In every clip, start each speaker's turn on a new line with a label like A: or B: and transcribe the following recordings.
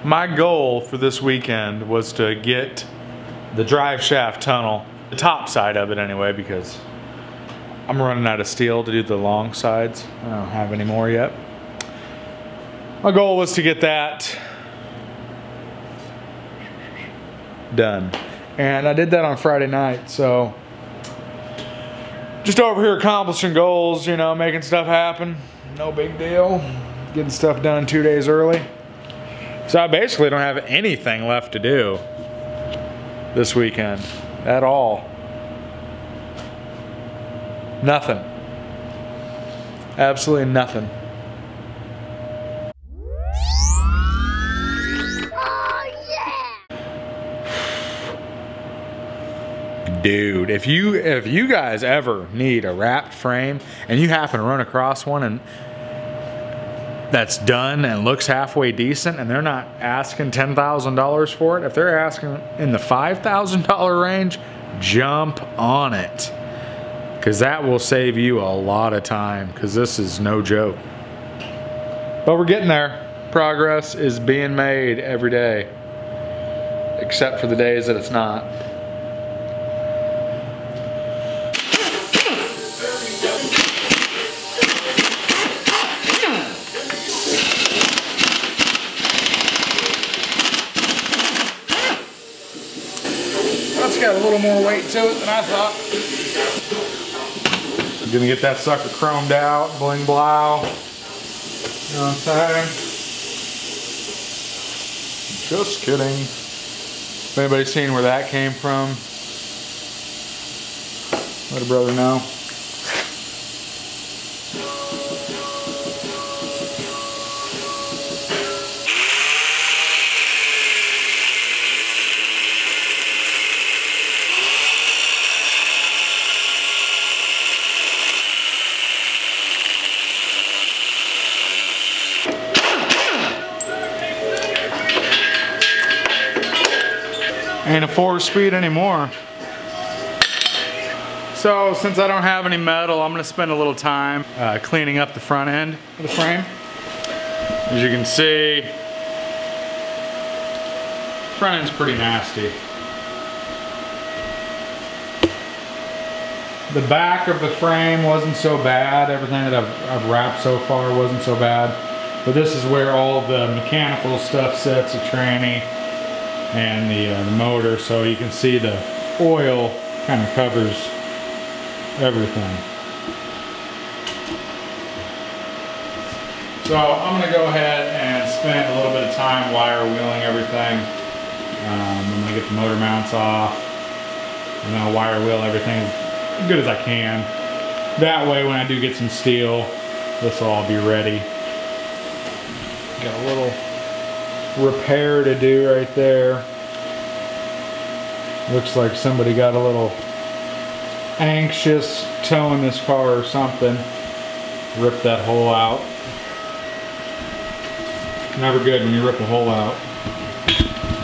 A: My goal for this weekend was to get the drive shaft tunnel, the top side of it anyway, because I'm running out of steel to do the long sides. I don't have any more yet. My goal was to get that done. And I did that on Friday night, so just over here accomplishing goals, you know, making stuff happen. No big deal. Getting stuff done 2 days early. So I basically don't have anything left to do this weekend at all. Nothing. Absolutely nothing. Dude, if you guys ever need a wrapped frame and you happen to run across one and that's done and looks halfway decent and they're not asking $10,000 for it, if they're asking in the $5,000 range, jump on it. Because that will save you a lot of time, because this is no joke. But we're getting there. Progress is being made every day, except for the days that it's not. That's got a little more weight to it than I thought. I'm gonna get that sucker chromed out, bling blow. You know what I'm saying? Just kidding. If anybody's seen where that came from, let a brother know. Ain't a 4-speed anymore. So since I don't have any metal, I'm gonna spend a little time cleaning up the front end of the frame. As you can see, front end's pretty nasty. The back of the frame wasn't so bad. Everything that I've wrapped so far wasn't so bad. But this is where all the mechanical stuff sits, the tranny and the motor, so you can see the oil kind of covers everything. So I'm going to go ahead and spend a little bit of time wire wheeling everything. I'm going to get the motor mounts off, and then I'll wire wheel everything as good as I can. That way when I do get some steel, this will all be ready. Got a little repair to do right there. Looks like somebody got a little anxious towing this car or something. Rip that hole out. Never good when you rip a hole out.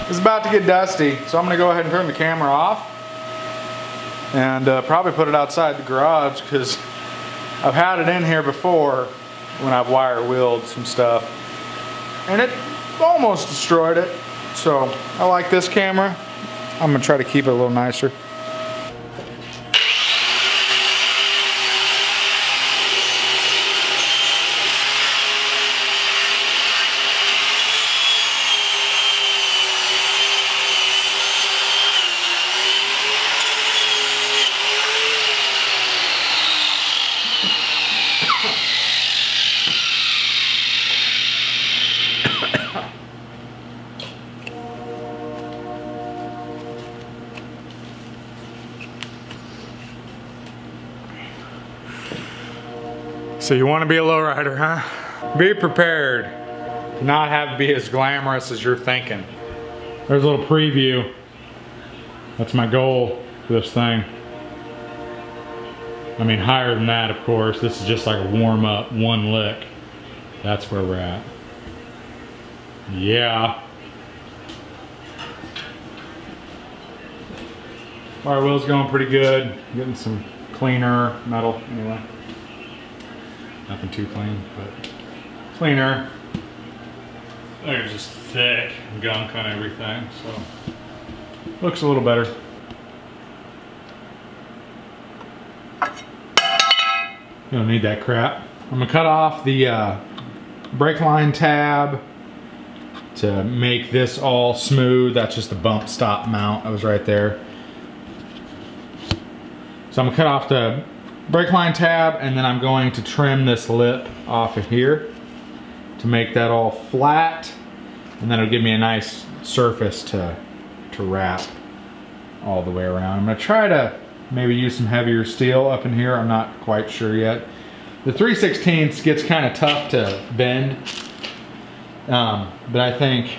A: It's about to get dusty, so I'm gonna go ahead and turn the camera off and probably put it outside the garage, because I've had it in here before when I've wire wheeled some stuff and it almost destroyed it. So I like this camera. I'm gonna try to keep it a little nicer. So you want to be a lowrider, huh? Be prepared to not have to be as glamorous as you're thinking. There's a little preview. That's my goal for this thing. I mean, higher than that, of course. This is just like a warm up, one lick. That's where we're at. Yeah. Our wheel's going pretty good. Getting some cleaner metal anyway. Nothing too clean, but cleaner. there's just thick gunk on everything, so looks a little better. You don't need that crap. I'm gonna cut off the brake line tab to make this all smooth. That's just the bump stop mount that was right there. So I'm gonna cut off the brake line tab, and then I'm going to trim this lip off of here to make that all flat, and then it'll give me a nice surface to wrap all the way around. I'm gonna try to maybe use some heavier steel up in here. I'm not quite sure yet. The 3/16 gets kind of tough to bend, but I think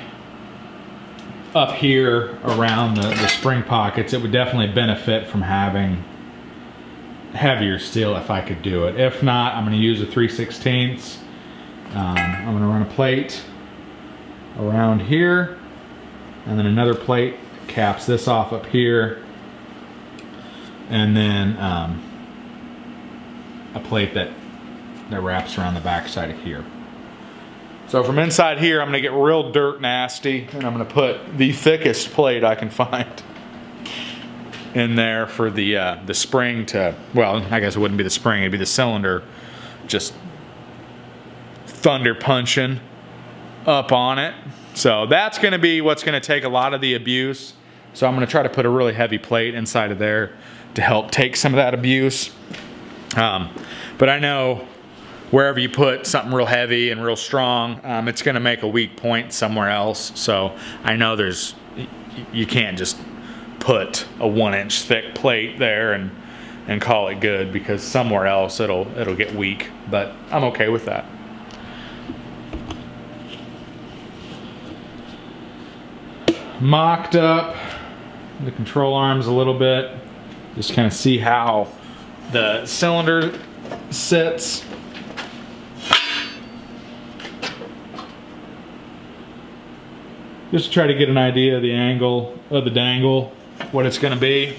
A: up here around the spring pockets, it would definitely benefit from having heavier steel if I could do it. If not, I'm going to use a 3/16. I'm going to run a plate around here, and then another plate caps this off up here, and then a plate that wraps around the back side of here. So from inside here, I'm going to get real dirt nasty, and I'm going to put the thickest plate I can find in there for the spring to, well, I guess it wouldn't be the spring, it'd be the cylinder just thunder punching up on it. So that's going to be what's going to take a lot of the abuse. So I'm going to try to put a really heavy plate inside of there to help take some of that abuse. But I know wherever you put something real heavy and real strong, it's going to make a weak point somewhere else. So I know you can't just put a 1-inch thick plate there and call it good, because somewhere else it'll get weak. But I'm okay with that. Mocked up the control arms a little bit, just kind of see how the cylinder sits. Just to try to get an idea of the angle of the dangle, what it's going to be,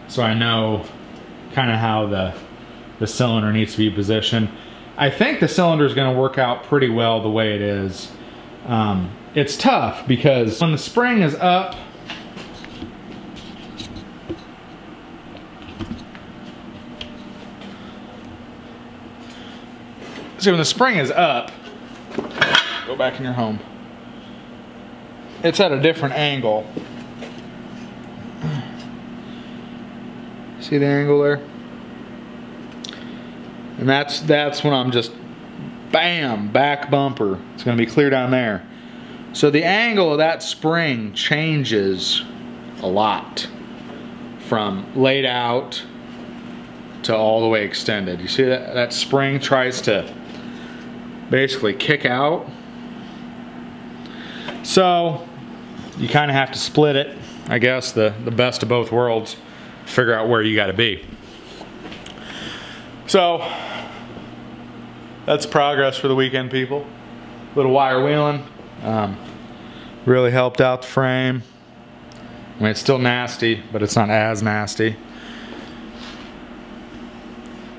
A: so I know kind of how the cylinder needs to be positioned. I think the cylinder is going to work out pretty well the way it is. It's tough because when the spring is up, so when the spring is up, go back in your home, it's at a different angle. See the angle there? And that's when I'm just bam, back bumper. It's going to be clear down there. So the angle of that spring changes a lot from laid out to all the way extended. You see that spring tries to basically kick out. So you kind of have to split it, I guess, the best of both worlds, figure out where you got to be. So that's progress for the weekend, people. Little wire wheeling, really helped out the frame. I mean, it's still nasty, but it's not as nasty.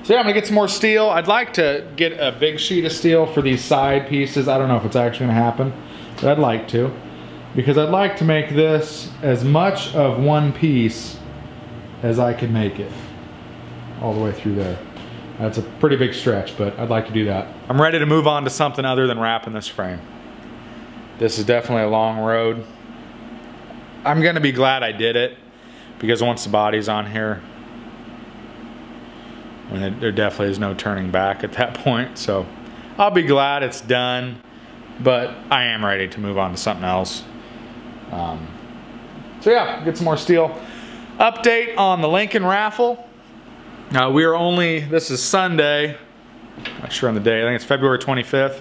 A: So yeah, I'm gonna get some more steel. I'd like to get a big sheet of steel for these side pieces. I don't know if it's actually gonna happen, but I'd like to, because I'd like to make this as much of one piece as I can make it all the way through there. That's a pretty big stretch, but I'd like to do that. I'm ready to move on to something other than wrapping this frame. This is definitely a long road. I'm gonna be glad I did it, because once the body's on here, there definitely is no turning back at that point. So I'll be glad it's done, but I am ready to move on to something else. So yeah, get some more steel. Update on the Lincoln Raffle. We are only, this is Sunday, not sure on the day, I think it's February 25th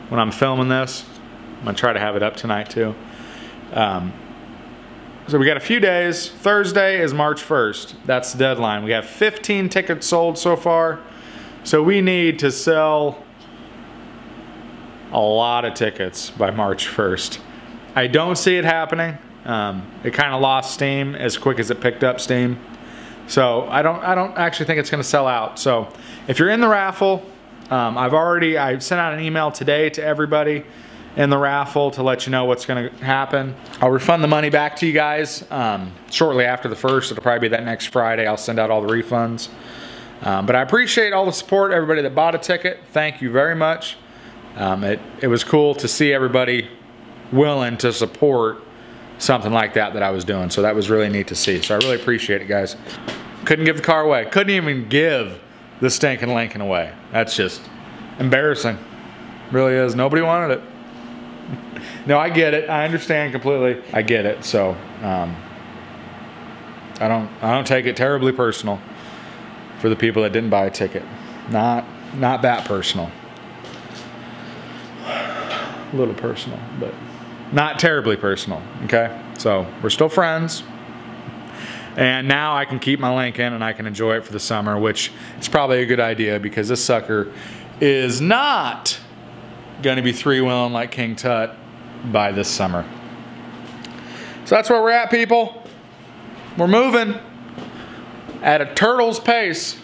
A: when I'm filming this. I'm gonna try to have it up tonight too. So we got a few days. Thursday is March 1st. That's the deadline. We have 15 tickets sold so far. So we need to sell a lot of tickets by March 1st. I don't see it happening. It kind of lost steam as quick as it picked up steam. So I don't actually think it's going to sell out. So if you're in the raffle, I sent out an email today to everybody in the raffle to let you know what's going to happen. I'll refund the money back to you guys shortly after the 1st. It'll probably be that next Friday. I'll send out all the refunds. But I appreciate all the support, everybody that bought a ticket. Thank you very much. It was cool to see everybody willing to support something like that I was doing. So that was really neat to see. So I really appreciate it, guys. Couldn't give the car away. Couldn't even give the stinking Lincoln away. That's just embarrassing. Really is. Nobody wanted it. No, I get it. I understand completely. I get it. So I don't take it terribly personal for the people that didn't buy a ticket. Not that personal. A little personal, but not terribly personal. Okay, so we're still friends. And now I can keep my Lincoln and I can enjoy it for the summer, which is probably a good idea because this sucker is not going to be three-wheeling like King Tut by this summer. So that's where we're at, people. We're moving at a turtle's pace,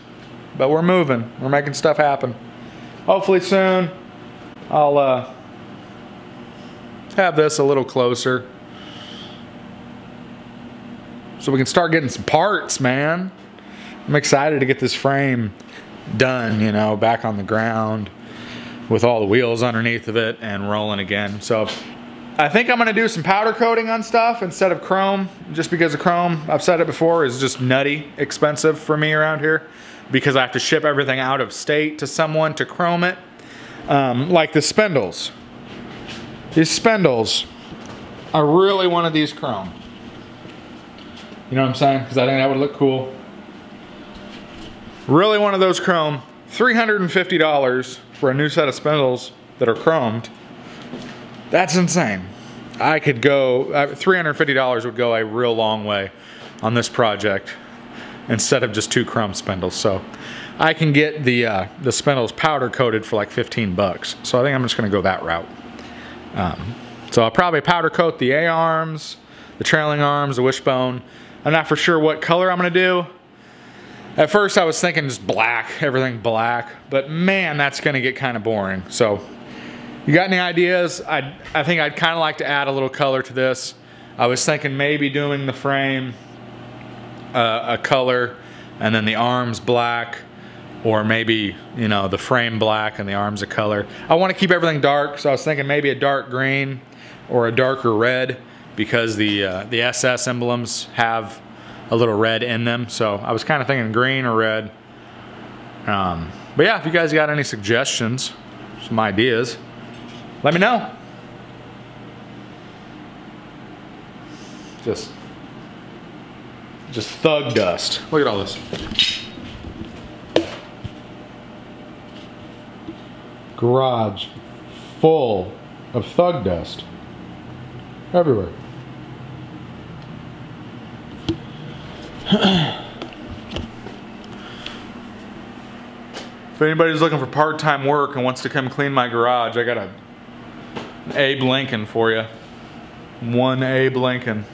A: but we're moving. We're making stuff happen. Hopefully soon I'll have this a little closer so we can start getting some parts, man. I'm excited to get this frame done, you know, back on the ground with all the wheels underneath of it and rolling again. So I think I'm gonna do some powder coating on stuff instead of chrome, just because the chrome, I've said it before, is just nutty expensive for me around here because I have to ship everything out of state to someone to chrome it. Like the spindles. These spindles, I really wanted these chrome. You know what I'm saying? Because I think that would look cool. Really wanted those chrome. $350 for a new set of spindles that are chromed. That's insane. I could go, $350 would go a real long way on this project instead of just 2 chrome spindles. So I can get the spindles powder coated for like 15 bucks. So I think I'm just gonna go that route. So I'll probably powder coat the A-arms, the trailing arms, the wishbone. I'm not for sure what color I'm gonna do. At first I was thinking just black, everything black, but man, that's gonna get kind of boring. So you got any ideas? I think I'd kind of like to add a little color to this. I was thinking maybe doing the frame a color and then the arms black, or maybe, you know, the frame black and the arms a color. I want to keep everything dark, so I was thinking maybe a dark green or a darker red because the SS emblems have a little red in them. So I was kind of thinking green or red. But yeah, if you guys got any suggestions, some ideas, let me know. Just thug dust. Look at all this. Garage full of thug dust everywhere. If anybody's looking for part-time work and wants to come clean my garage, I got an Abe Lincoln for you. One Abe Lincoln.